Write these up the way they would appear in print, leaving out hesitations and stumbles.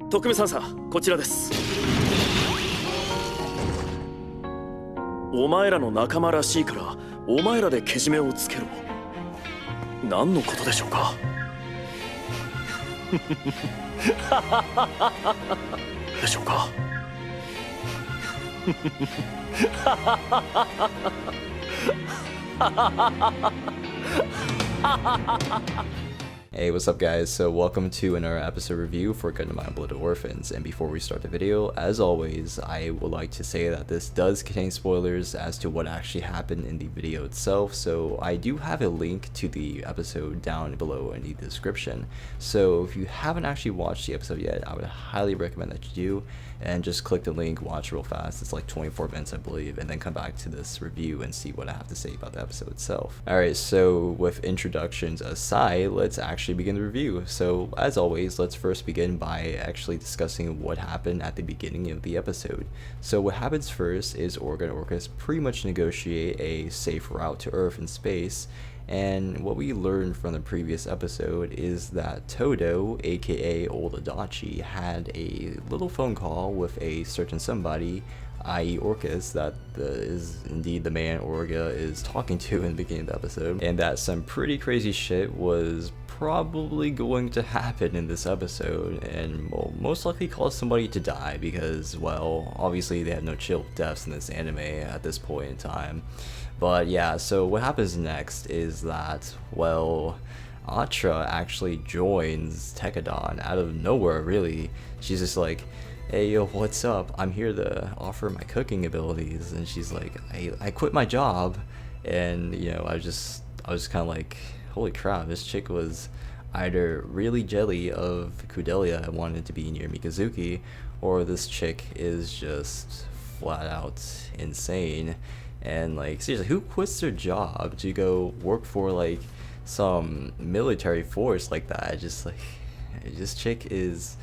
特務3佐、こちらです。お前らの仲間らしいからお前らでけじめをつけろ。何のことでしょうか。でしょうか。Hey, what's up guys? So welcome to another episode review for Gundam Blood-Ironed Orphans, and before we start the video, as always, I would like to say that this does contain spoilers as to what actually happened in the video itself, so I do have a link to the episode down below in the description. So if you haven't actually watched the episode yet, I would highly recommend that you do, and just click the link, watch real fast, it's like 24 minutes I believe, and then come back to this review and see what I have to say about the episode itself. Alright, so with introductions aside, let's actually begin the review. So as always, let's first begin by actually discussing what happened at the beginning of the episode. So what happens first is Orga and Orcas pretty much negotiate a safe route to Earth and space, and what we learned from the previous episode is that Todo, aka Old Adachi, had a little phone call with a certain somebody, i.e. Orcas, that is indeed the man Orga is talking to in the beginning of the episode, and that some pretty crazy shit was probably going to happen in this episode and will most likely cause somebody to die because, well, obviously they have no chill deaths in this anime at this point in time. But yeah, so what happens next is that, well, Atra actually joins Tekkadan out of nowhere, really. She's just like, hey yo, what's up? I'm here to offer my cooking abilities. And she's like, I quit my job. And you know, I was kind of like, holy crap, this chick was either really jelly of Kudelia and wanted to be near Mikazuki, or this chick is just flat out insane. And like, seriously, who quits their job to go work for like some military force like that? Just like, this chick is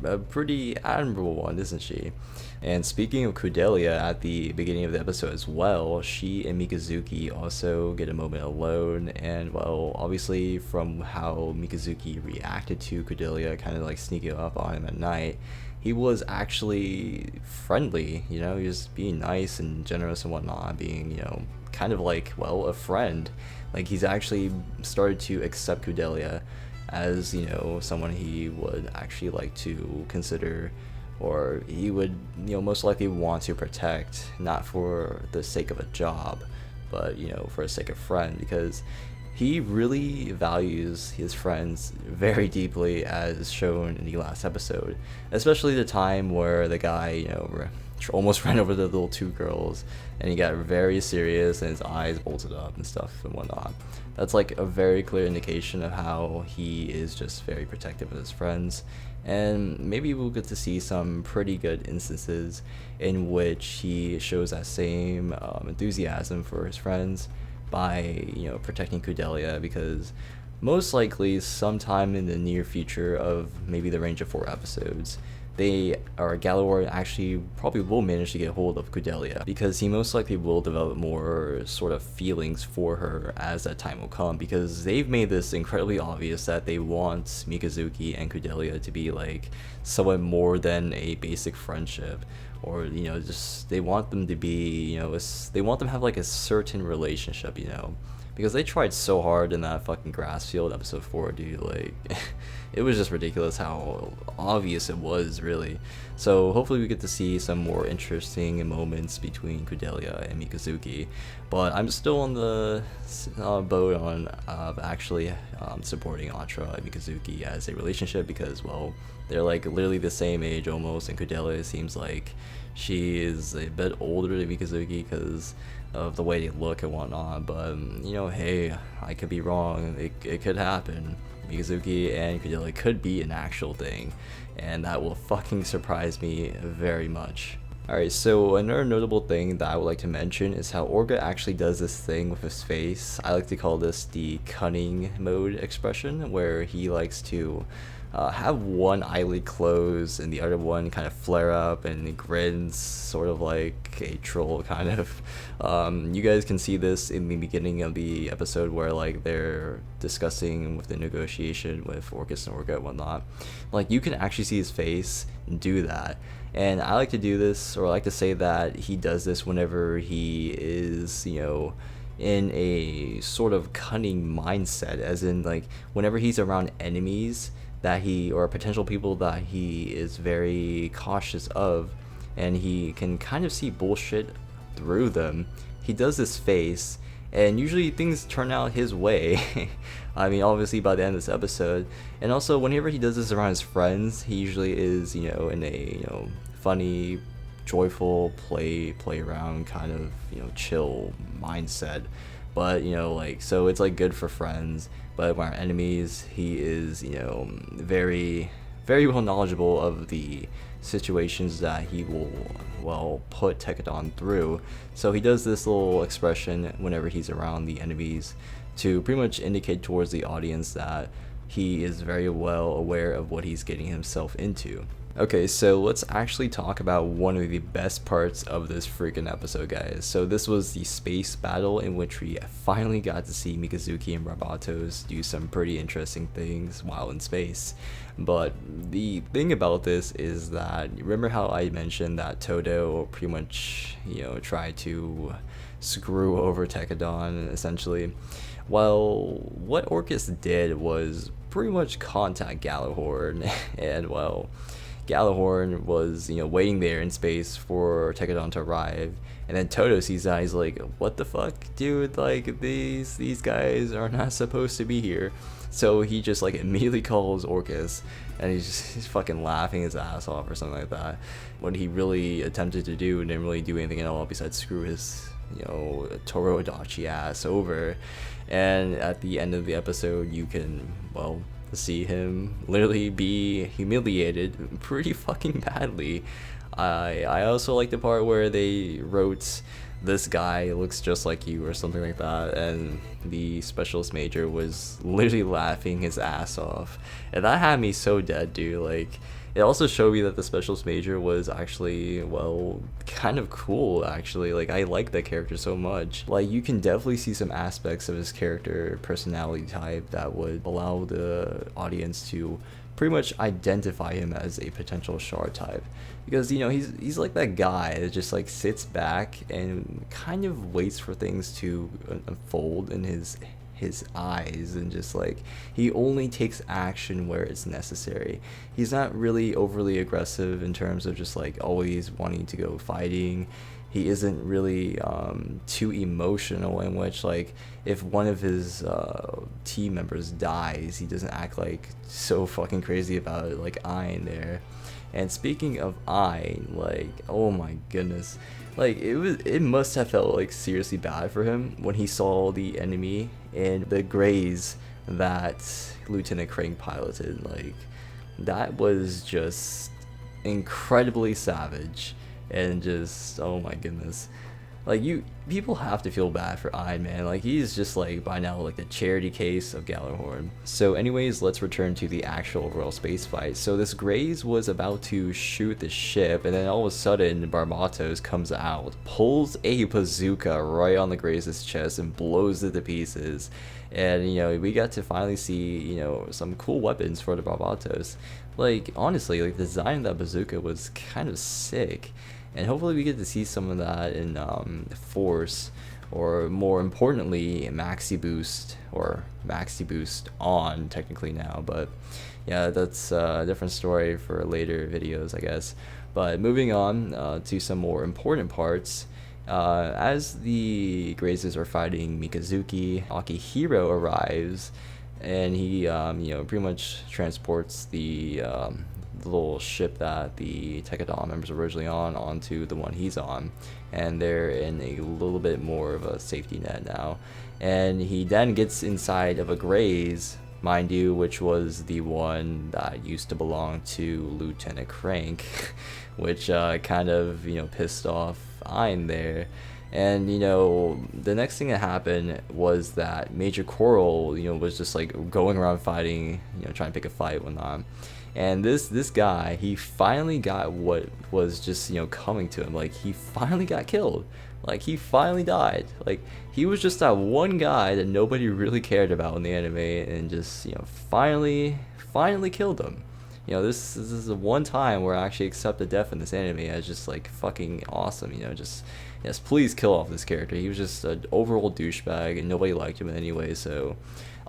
a pretty admirable one, isn't she? And speaking of Kudelia, at the beginning of the episode as well, she and Mikazuki also get a moment alone, and well, obviously from how Mikazuki reacted to Kudelia kind of like sneaking up on him at night, he was actually friendly, you know, he was being nice and generous and whatnot, being, you know, kind of like, well, a friend. Like, he's actually started to accept Kudelia as, you know, someone he would actually like to consider, or he would, you know, most likely want to protect, not for the sake of a job, but, you know, for the sake of friend, because he really values his friends very deeply, as shown in the last episode, especially the time where the guy, you know, almost ran over the little two girls and he got very serious and his eyes bolted up and stuff and whatnot. That's like a very clear indication of how he is just very protective of his friends, and maybe we'll get to see some pretty good instances in which he shows that same enthusiasm for his friends by, you know, protecting Kudelia, because most likely sometime in the near future of maybe the range of 4 episodes, Galor actually probably will manage to get hold of Kudelia, because he most likely will develop more sort of feelings for her as that time will come, because they've made this incredibly obvious that they want Mikazuki and Kudelia to be like somewhat more than a basic friendship, or, you know, just they want them to be, you know, they want them to have like a certain relationship, you know, because they tried so hard in that fucking grass field episode 4, dude, like it was just ridiculous how obvious it was, really. So hopefully we get to see some more interesting moments between Kudelia and Mikazuki, but I'm still on the boat on actually supporting Atra and Mikazuki as a relationship, because, well, they're like literally the same age almost, and Kudelia seems like she is a bit older than Mikazuki because of the way they look and whatnot, but you know, hey, I could be wrong, it could happen. Mikazuki and Kudelia could be an actual thing, and that will fucking surprise me very much. Alright, so another notable thing that I would like to mention is how Orga actually does this thing with his face. I like to call this the cunning mode expression, where he likes to have one eyelid close and the other one kind of flare up and it grins sort of like a troll kind of. You guys can see this in the beginning of the episode where like they're discussing with the negotiation with Orcus and Orga and whatnot. Like you can actually see his face do that. And I like to do this, or I like to say that he does this whenever he is, you know, in a sort of cunning mindset, as in like whenever he's around enemies that he, or potential people that he is very cautious of, and he can kind of see bullshit through them, he does this face, and usually things turn out his way. I mean, obviously by the end of this episode. And also whenever he does this around his friends, he usually is, you know, in a, you know, funny, joyful play around kind of, you know, chill mindset. But you know, like, so it's like good for friends, but when our enemies, he is, you know, very well knowledgeable of the situations that he will, well, put Tekkadan through. So he does this little expression whenever he's around the enemies to pretty much indicate towards the audience that he is very well aware of what he's getting himself into. Okay, so let's actually talk about one of the best parts of this freaking episode, guys. So this was the space battle in which we finally got to see Mikazuki and Barbatos do some pretty interesting things while in space. But the thing about this is that, remember how I mentioned that Todo pretty much, you know, tried to screw over Tekkadan, essentially? Well, what Orcus did was pretty much contact Gjallarhorn, and well, Gjallarhorn was, you know, waiting there in space for Tekkadan to arrive, and then Todo sees that. He's like, what the fuck, dude, like these guys are not supposed to be here. So he just like immediately calls Orcus, and he's fucking laughing his ass off or something like that. What he really attempted to do didn't really do anything at all besides screw his, you know, Toro Adachi ass over. And at the end of the episode, you can, well, see him literally be humiliated pretty fucking badly. I also like the part where they wrote, this guy looks just like you or something like that, and the specialist major was literally laughing his ass off, and that had me so dead, dude. Like, it also showed me that the specialist major was actually, well, kind of cool, actually. Like, I like that character so much. Like, you can definitely see some aspects of his character personality type that would allow the audience to pretty much identify him as a potential Char type, because, you know, he's like that guy that just like sits back and kind of waits for things to unfold in his eyes, and just like, he only takes action where it's necessary. He's not really overly aggressive in terms of just like always wanting to go fighting. He isn't really too emotional, in which, like, if one of his team members dies, he doesn't act like so fucking crazy about it like Ein there. And speaking of Ein, like, oh my goodness, like, it must have felt like seriously bad for him when he saw the enemy and the grays that Lieutenant Crank piloted. Like, that was just incredibly savage. And just, oh my goodness, like, people have to feel bad for Ein, man. Like, he's just like by now like the charity case of Gjallarhorn. So anyways, let's return to the actual royal space fight. So this Grays was about to shoot the ship, and then all of a sudden Barbatos comes out, pulls a bazooka right on the Grays' chest and blows it to pieces. And, you know, we got to finally see, you know, some cool weapons for the Barbatos. Like, honestly, like, the design of that bazooka was kind of sick. And hopefully we get to see some of that in Force, or more importantly, Maxi Boost, or Maxi Boost on technically now. But yeah, that's a different story for later videos, I guess. But moving on to some more important parts. As the Grazes are fighting Mikazuki, Akihiro arrives, and he, you know, pretty much transports the little ship that the Tekkadan members were originally on onto the one he's on, and they're in a little bit more of a safety net now. And he then gets inside of a Graze, mind you, which was the one that used to belong to Lieutenant Crank, which kind of, you know, pissed off Ein there. And you know, the next thing that happened was that Major Coral, you know, was just like going around fighting, you know, trying to pick a fight, whatnot. And this guy, he finally got what was just, you know, coming to him. Like, he finally got killed. Like, he finally died. Like, he was just that one guy that nobody really cared about in the anime, and just, you know, finally killed him. You know, this is the one time where I actually accept the death in this anime as just like fucking awesome. You know, just, yes, please kill off this character. He was just an overall douchebag and nobody liked him anyway, so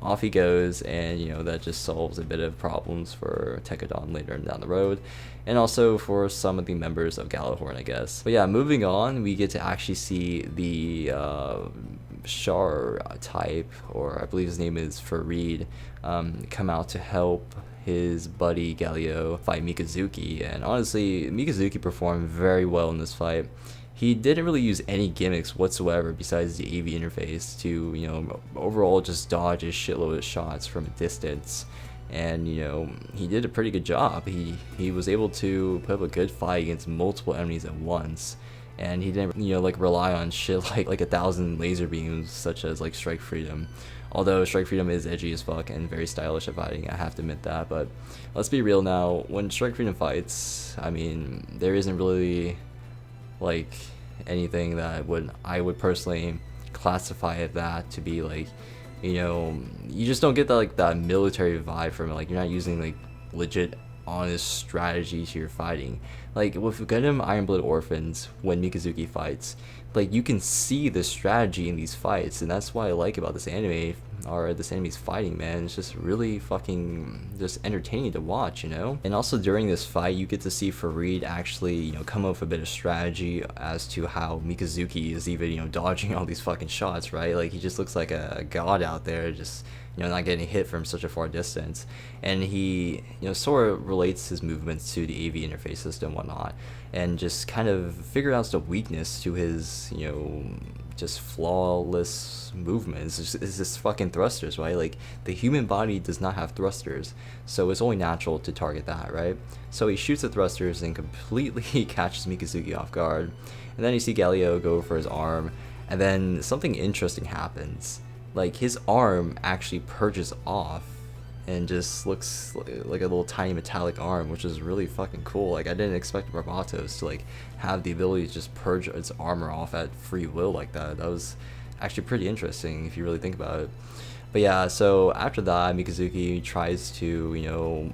off he goes, and you know, that just solves a bit of problems for Tekkedon later down the road, and also for some of the members of Gallahorn, I guess. But yeah, moving on, we get to actually see the Char type, or I believe his name is Farid, come out to help his buddy Galio fight Mikazuki. And honestly, Mikazuki performed very well in this fight. He didn't really use any gimmicks whatsoever besides the AV interface to, you know, overall just dodge a shitload of shots from a distance. And you know, he did a pretty good job. He was able to put up a good fight against multiple enemies at once. And he didn't, you know, like rely on shit like 1,000 laser beams, such as like Strike Freedom. Although Strike Freedom is edgy as fuck and very stylish at fighting, I have to admit that. But let's be real now, when Strike Freedom fights, I mean, there isn't really like anything that I would personally classify that to be like, you know, you just don't get that like that military vibe from it. Like, you're not using like legit honest strategy to your fighting. Like with Gundam Iron Blood Orphans, when Mikazuki fights, like you can see the strategy in these fights, and that's what I like about this anime, or this anime's fighting, man. It's just really fucking just entertaining to watch, you know? And also during this fight, you get to see Farid actually, you know, come up with a bit of strategy as to how Mikazuki is even, you know, dodging all these fucking shots, right? Like, he just looks like a god out there, just, you know, not getting hit from such a far distance. And he, you know, sort of relates his movements to the AV interface system and whatnot, and just kind of figure out the weakness to his, you know, just flawless movements. It's just fucking thrusters, right? Like, the human body does not have thrusters, so it's only natural to target that, right? So he shoots the thrusters and completely catches Mikazuki off guard. And then you see Galio go for his arm, and then something interesting happens. Like, his arm actually purges off and just looks like a little tiny metallic arm, which is really fucking cool. Like, I didn't expect Barbatos to like have the ability to just purge its armor off at free will like that. That was actually pretty interesting if you really think about it. But yeah, so after that, Mikazuki tries to, you know,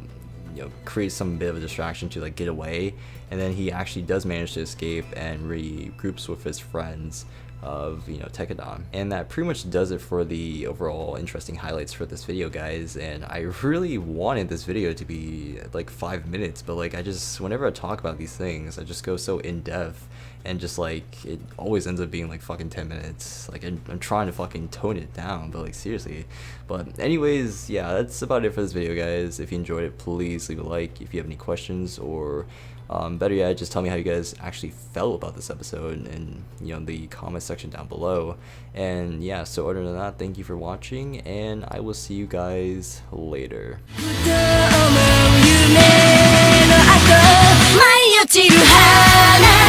create some bit of a distraction to like get away, and then he actually does manage to escape and regroups with his friends of, you know, Tekkedon. And that pretty much does it for the overall interesting highlights for this video, guys. And I really wanted this video to be like 5 minutes, but like, I just, whenever I talk about these things, I just go so in depth, and just like, it always ends up being like fucking 10 minutes. Like, I'm trying to fucking tone it down, but like, seriously. But anyways, yeah, that's about it for this video, guys. If you enjoyed it, please leave a like. If you have any questions, or better yet, just tell me how you guys actually felt about this episode, and, you know, in the comment section down below. And yeah, so other than that, thank you for watching, and I will see you guys later. 舞い落ちる花